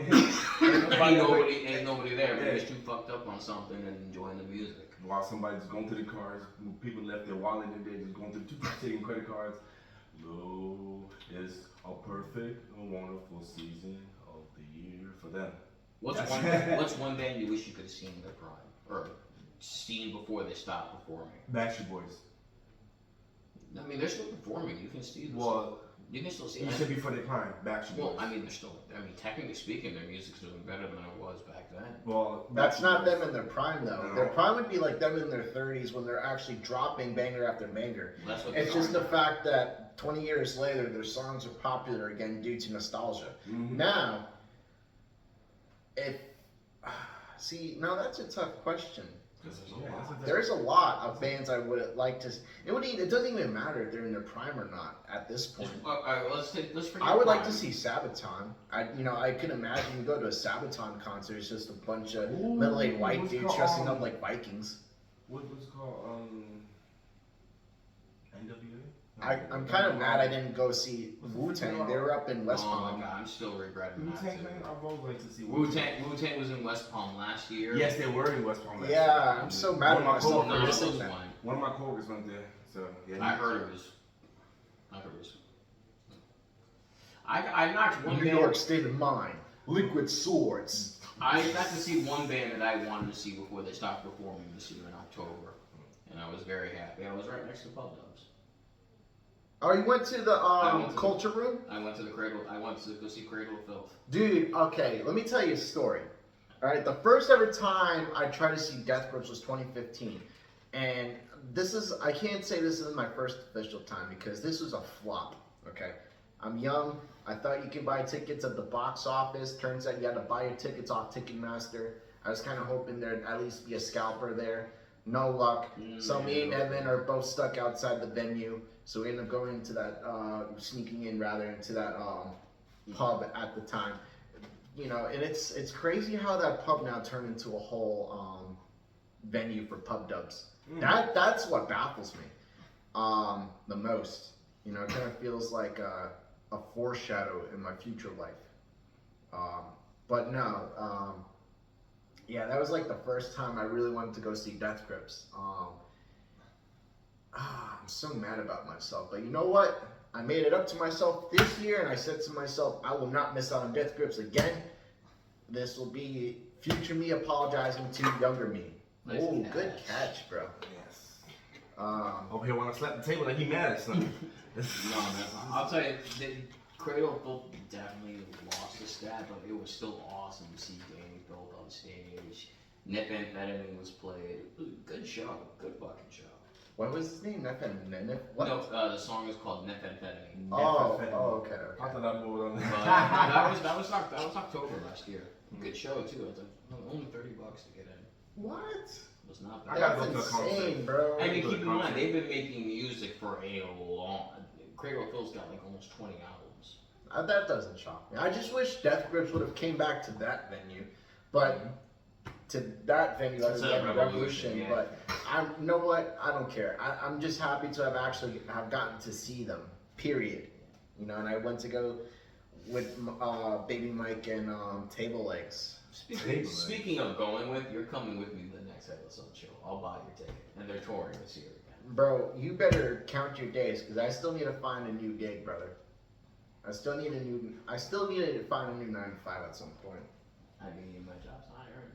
Ain't nobody there. They're just too fucked up on something and enjoying the music. While somebody's going to the cars, people left their wallet in there, just going through taking credit cards. Lo, it's a perfect and wonderful season of the year for them. What's one band you wish you could have seen in their prime or seen before they stopped performing? Backstreet Boys. I mean, they're still performing. You can see them. Well, you can still see. You said before they prime, Backstreet Boys. Well, I mean, they're still. I mean, technically speaking, their music's doing better than it was back then. Well, that's not them in their prime though. No. Their prime would be like them in their 30s when they're actually dropping banger after banger. Well, that's what it's just the fact that 20 years later, their songs are popular again due to nostalgia. Mm-hmm. Now, now that's a tough question. There's a lot of bands I would like to. It doesn't even matter if they're in their prime or not at this point. Let's forget. I would like to see Sabaton. I can imagine you go to a Sabaton concert. It's just a bunch of middle-aged white dudes dressing up like Vikings. What's it called? NWA. I'm kind of mad I didn't go see Wu-Tang. They were up in West Palm. Oh my God, I'm still regretting that. Wu-Tang, man, I've always liked to see Wu-Tang was in West Palm last year. Yes, they were in West Palm last year. Yeah, I'm so mad at myself for missing that. One of my coworkers went there, so yeah. I heard it was. I knocked one New band. York State of Mind, Liquid Swords. I got to see one band that I wanted to see before they stopped performing this year in October, and I was very happy. I was right next to Pub Dubs. Oh, you went to the Culture Room? I went to the Cradle. I went to go see Cradle of Filth. Dude, okay, let me tell you a story. All right, the first ever time I tried to see Death Grips was 2015, and I can't say this is my first official time because this was a flop. Okay, I'm young. I thought you could buy tickets at the box office. Turns out you had to buy your tickets off Ticketmaster. I was kind of hoping there'd at least be a scalper there. No luck. So me and Evan are both stuck outside the venue. So we ended up going into that, sneaking in rather into that pub at the time. And it's crazy how that pub now turned into a whole venue for Pub Dubs. That's what baffles me. the most. You know, it kind of feels like a foreshadow in my future life. But no, yeah, that was like the first time I really wanted to go see Death Grips. I'm so mad about myself, but you know what? I made it up to myself this year, and I said to myself, I will not miss out on Death Grips again. This will be future me apologizing to younger me. Nice Oh, catch. good catch, bro. Yes. Um, Over here when I slap the table like he mad at something. No, man. I'll tell you, Cradle Built definitely lost the stat, but it was still awesome to see Danny Built on stage. Nip Amphetamine was played. It was a good show. Good fucking show. what was his name? What? No, the song is called Nip Amphetamine. Okay. I thought I moved on But that. that was October last year. Good show too. It's only $30 to get in. What? It was not I bad. gotta That's go to a concert. insane, bro. I mean, Good keep in mind, concert. they've been making music for a long. Cradle of Filth's got like almost 20 albums. That doesn't shock me. I just wish Death Grips would have came back to that venue, but to that venue other Instead of than Revolution, Revolution. yeah. But you know what? I don't care. I'm just happy to have gotten to see them. Period. You know, and I went to go with Baby Mike and Table Legs. Speaking of going with, you're coming with me to the next episode show. I'll buy your ticket, and they're touring this year again. Bro, you better count your days because I still need to find a new gig, brother. I still need to find a new 9 to 5 at some point. I mean, my job's hiring.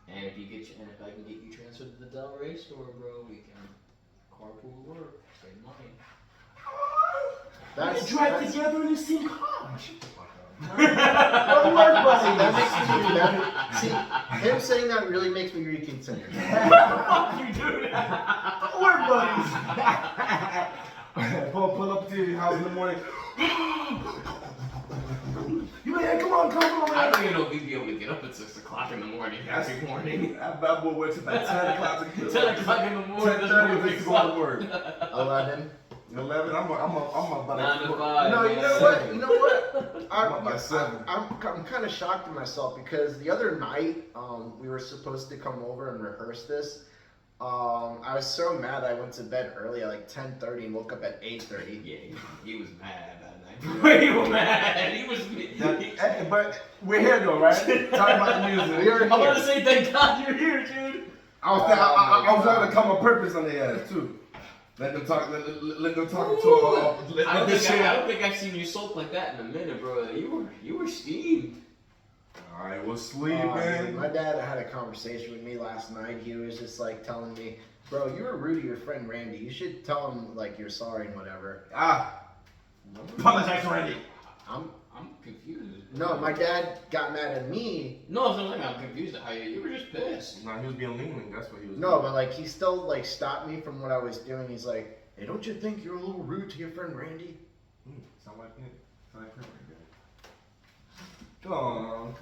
And if I can get you transferred to the Delray store, bro, we can carpool work, save money. That's together in the same car. Don't work, buddy. That makes me that. See, him saying that really makes me reconsider. Fuck you, dude. Don't work, buddies. Pull up to your house in the morning. You man, come on. I don't even know if we'd be able to get up at 6 o'clock in the morning every morning. That bad boy works at like 10 o'clock. 10 o'clock in the morning. 10:30 to go to work. 11. 11. I'm about 9 to 5. No, you know what? You know what? I'm by 7. I'm kind of shocked at myself because the other night we were supposed to come over and rehearse this. I was so mad I went to bed early at like 10:30 and woke up at 8:30. Yeah, he was mad that night. He was mad. He was. But we're here though, right? Talking about the music. We are I want here. to say thank God you're here, dude. I was trying to come on purpose on their ass too. Let them talk. Let them talk to. I don't think I've seen you soap like that in a minute, bro. You were steamed. I was sleeping. My dad had a conversation with me last night. He was just like telling me, "Bro, you were rude to your friend Randy. You should tell him like you're sorry and whatever." Apologize, Randy. I'm confused. No, my dad got mad at me. No, I'm confused at how you were just pissed. No, he was being lenient. That's what he was. No, but like he still like stopped me from what I was doing. He's like, "Hey, don't you think you're a little rude to your friend Randy?" Sound like it. Sound like it. Come on.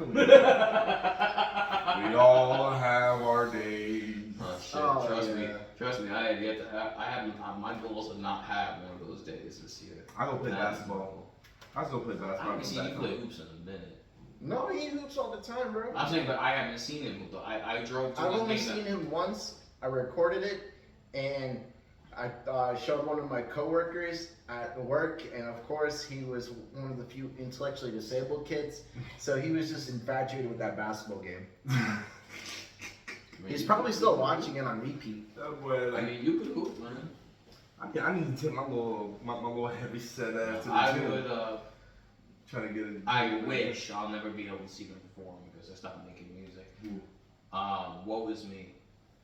We all have our days. Oh shit! Oh, Trust me. I have yet to. I haven't. My goal is to not have one of those days this year. I go play basketball. I was gonna play I basketball. haven't seen you play hoops in a minute. No, he hoops all the time, bro. I'm saying, but I haven't seen him hoop. I drove to I've his only game. seen him once. I recorded it, and I showed one of my coworkers at work, and of course he was one of the few intellectually disabled kids, so he was just infatuated with that basketball game. He's probably still watching it on repeat. That boy, I mean, you could hoop, man. I need to take my little heavy set ass to the I gym. would. Trying to get it. I wish I'll never be able to see them perform because I stopped making music. Woe is me.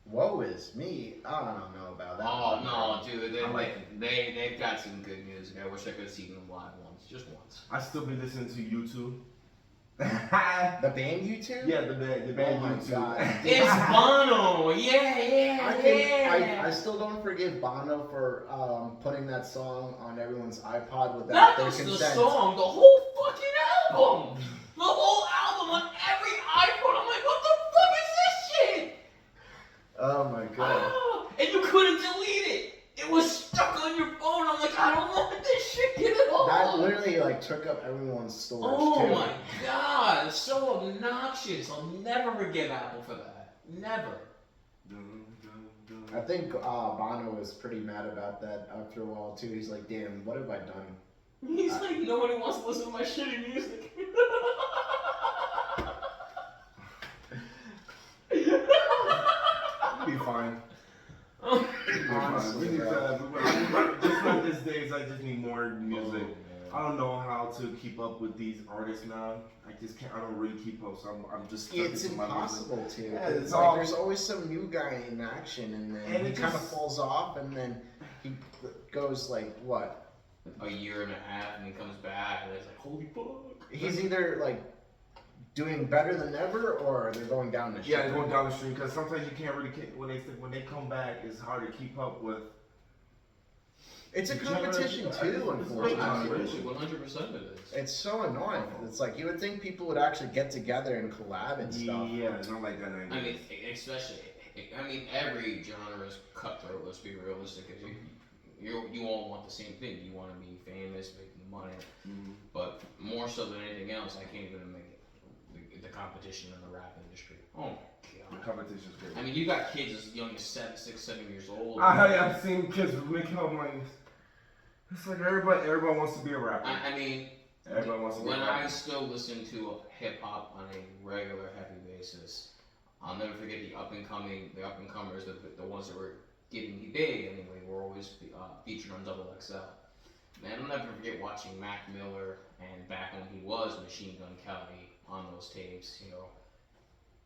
Woe is me. I don't know about that. Oh no, dude! like They've got some good music. I wish I could have seen them live once, just once. I still be listening to YouTube. The band YouTube? Yeah, the band Oh my YouTube. God. It's Bono. Yeah. I still don't forgive Bono for putting that song on everyone's iPod without Not their just the consent. song, the whole fucking album. The whole album on every iPhone. I'm like, what the fuck is this shit? Oh my god. And you couldn't delete it. It was stuck on your phone. I'm like, I don't want this shit. Get it off. That literally like took up everyone's storage Oh too. my god, it's so obnoxious. I'll never forgive Apple for that. Never. I think Bono was pretty mad about that after a while too. He's like, damn, what have I done? He's like, nobody wants to listen to my shitty music. It'll be fine. Honestly, We need bro. just like these days, I just need more music. I don't know how to keep up with these artists now. I just can't. I don't really keep up, so I'm just stuck It's into my music. impossible to. Yeah, 'Cause, it's like, all- there's always some new guy in action, and then And he it kind of just- falls off, and then he goes like what? A year and a half, and he comes back, and it's like, holy fuck. He's either like doing better than ever, or they're going down the shit. Yeah, they're going down the street because sometimes you can't really when they come back. It's hard to keep up with. It's a The competition generation- too, it's unfortunately. Absolutely, 100% it is. It's so annoying. It's like you would think people would actually get together and collab and stuff. Yeah, it's not like that anymore. I mean, especially, every genre is cutthroat. Let's be realistic. Cause you all want the same thing. You want to be famous, making money. Mhm. But more so than anything else, I can't even make the competition in the rap industry. Oh my The god! competition's great. I mean, you got kids as young as 6, 7 years old. I've seen kids making up money. It's like everybody wants to be a rapper. I mean, Everybody wants to be a when rapper. I still listen to hip hop on a regular, heavy basis, I'll never forget the up and comers, the ones that were getting me big anyway, were always featured on Double XL. Man, I'll never forget watching Mac Miller and back when he was Machine Gun Kelly on those tapes. You know,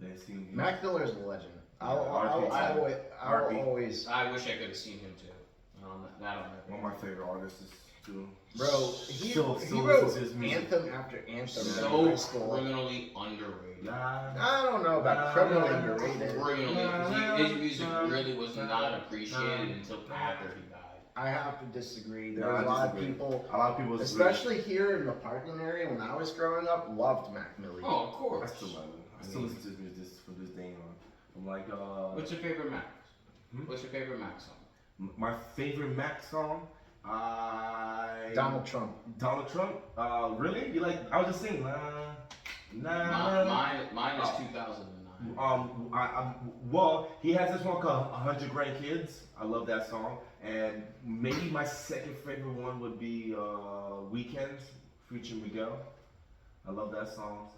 They seem Mac Miller's a legend. I'll R.I.P. always, I wish I could have seen him too. That I'll never. one of my favorite artists is too. bro. He Still wrote listen to his music. anthem after anthem in So high school. criminally underrated. I don't know about criminally underrated. Criminally, because his music really was not appreciated until after he died. I have to disagree. There No, was I a lot of disagree. people, A lot of people, especially here in the Parkland area when I was growing up, loved Mac Miller. Oh, of course. I still love him. I still listen to his music from this day on. I'm like, What's your favorite Mac? Hmm? What's your favorite Mac song? my favorite Mac song. Donald Trump. Donald Trump. Really? You like? I was just saying. Mine is 2009. Well, he has this one called 100 Grandkids. I love that song. And maybe my second favorite one would be Weekends, featuring Miguel. I love that song.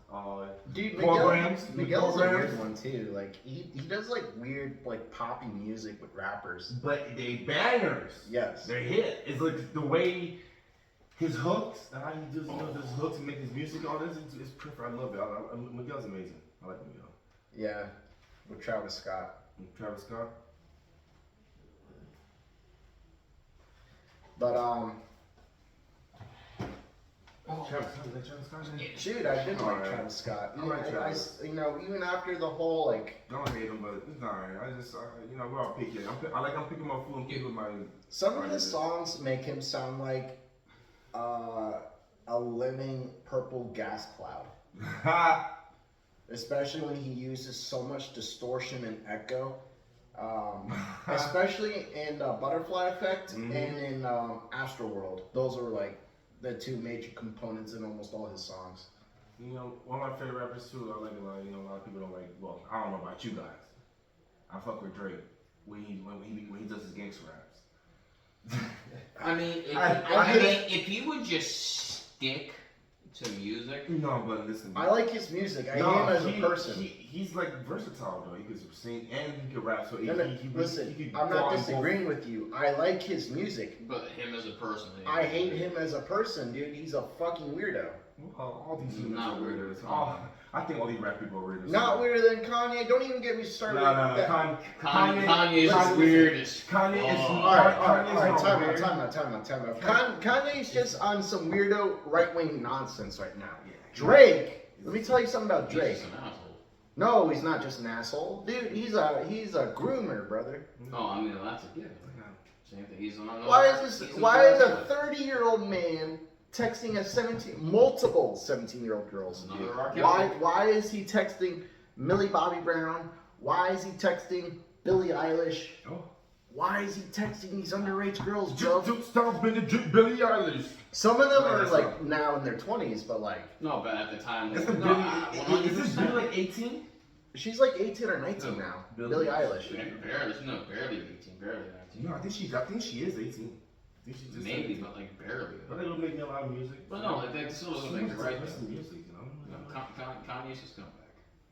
Dude, Programs. Miguel's a weird one too. Like he does like weird like poppy music with rappers. But they bangers. Yes. They're hit. It's like the way his hooks, and how he does his hooks and make his music, all this, it's perfect. I love it. Miguel's amazing. I like Miguel. Yeah. With Travis Scott. And Travis Scott. But Travis Scott, is that Travis Scott? shoot, I did like Alright. Travis Scott. I like Travis. you know, even after the whole like I don't hate him, but it's alright. We're all picky. I'm picking my food and picking my. some of his songs make him sound like a living purple gas cloud. Especially when he uses so much distortion and echo. Especially in Butterfly Effect Mhm. and in Astroworld. Those are like the two major components in almost all his songs. You know, one of my favorite rappers too. I like a lot. You know, a lot of people don't like. Well, I don't know about you guys. I fuck with Drake when he does his gangster raps. I mean, if he would just stick to music. No, but listen. I like his music. I hate him as a person. He's like versatile though. He could sing and he could rap. So Listen, he could I'm go not on disagreeing with you. I like his music. But him as a person. I hate him as a person, dude. He's a fucking weirdo. All these humans Not are weird. weirdos. I think all these rap people are weirdos. Not weirder than Kanye. Don't even get me started. No. with that. Kanye is Listen, weird as Kanye is. fuck. Alright, Kanye's not time weird. out. Kanye's just on some weirdo right-wing nonsense right now. Yeah. Drake, let me tell you something about He's Drake. just an asshole. No, he's not just an asshole. Dude, he's a groomer, brother. Oh, I mean, that's a given. Same thing. He's on another. Why is he's a 30-year-old man texting multiple 17-year-old girls? Another R. Kelly. Why is he texting Millie Bobby Brown? Why is he texting Billie Eilish? Oh. Why is he texting these underage girls, bro? Stop being Billie Eilish. Some of them No, are that's like not- now in their 20s, but like No, but at the time. Is this Billie like 18? She's like 18 or 19 now. Billie Eilish. Barely 18, barely 19. No, I think she is 18. I think she's just Maybe, 17. but like barely. But they're making a lot of music. But no, like they still doesn't make it right. Listen to music, you know. Kanye's just come back.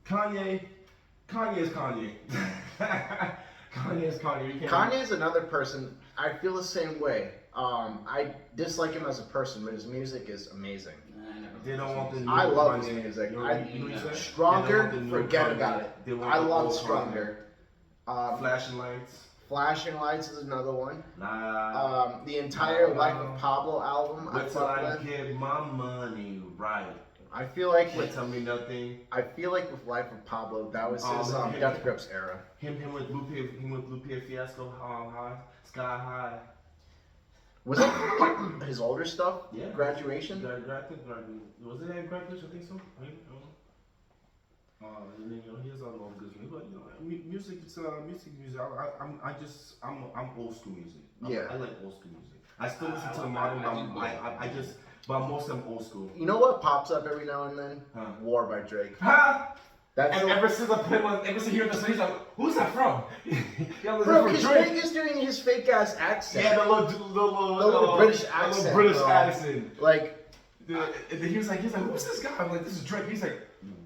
Kanye is Kanye. Kanye is Kanye. You can't Kanye is another person. I feel the same way. I dislike him as a person, but his music is amazing. They don't want the new I love Kanye. his music. You know what you said? Stronger, They don't want the new forget Kanye. about it. They want I the love old Stronger. Flashing lights. Flashing Lights is another one. Nah. The entire Life of Pablo album. Wait till I get my money right. I feel like Can't tell me nothing. I feel like with Life of Pablo, that was his him- Death Grips era. Him with Blue Pier Fiasco, high, sky high. Was it his older stuff? Yeah. Graduation? Was it at graduation? I think so. And then, you know, he has all the good music, but you know, music. It's music. I'm old school music. Yeah. I like old school music. I still listen to the modern, but most of them old school. You know what pops up every now and then? Huh. War by Drake. Ha! That's And the- ever since I played one, ever since he heard the song, he's like, "Who's that from?" Yeah, Bro, because Drake is doing his fake ass accent. Yeah, the little British the accent, little British bro. accent. Like, And then he was like, "Who's this guy?" I'm like, "This is Drake." He's like,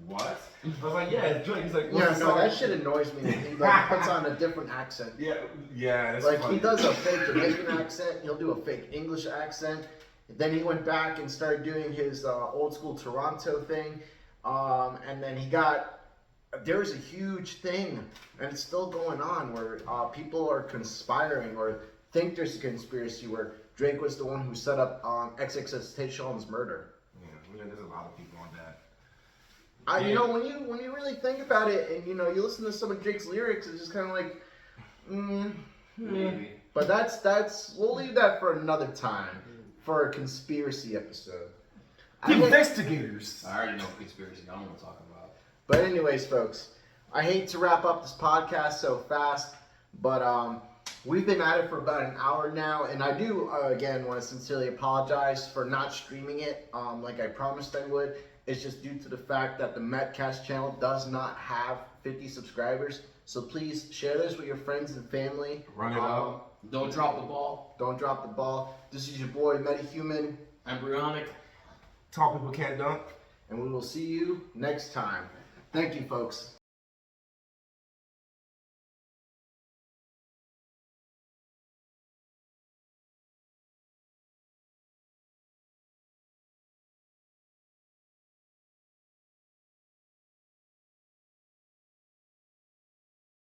"What?" I was like, "Yeah, it's Drake." He's like, "What's yeah, the no, song?" that shit annoys me. He like puts on a different accent. Yeah, that's Like funny. he does a fake Jamaican accent, he'll do a fake English accent. Then he went back and started doing his old school Toronto thing, and then there's a huge thing, and it's still going on where people are conspiring or think there's a conspiracy where Drake was the one who set up XXXTentacion's murder. Yeah, there's a lot of people on that. You know, when you really think about it, and you know, you listen to some of Drake's lyrics, it's just kind of like, Maybe. But that's we'll leave that for another time, for a conspiracy episode. Investigators. I already know conspiracy. I don't want to talk about. But anyways, folks, I hate to wrap up this podcast so fast, but we've been at it for about an hour now, and I do again want to sincerely apologize for not streaming it like I promised I would. It's just due to the fact that the Metcast channel does not have 50 subscribers. So please share this with your friends and family. Run it up. Don't drop the ball. Don't drop the ball. This is your boy Metahuman, Embryonic. Tall people can't dunk. and we will see you next time. Thank you, folks.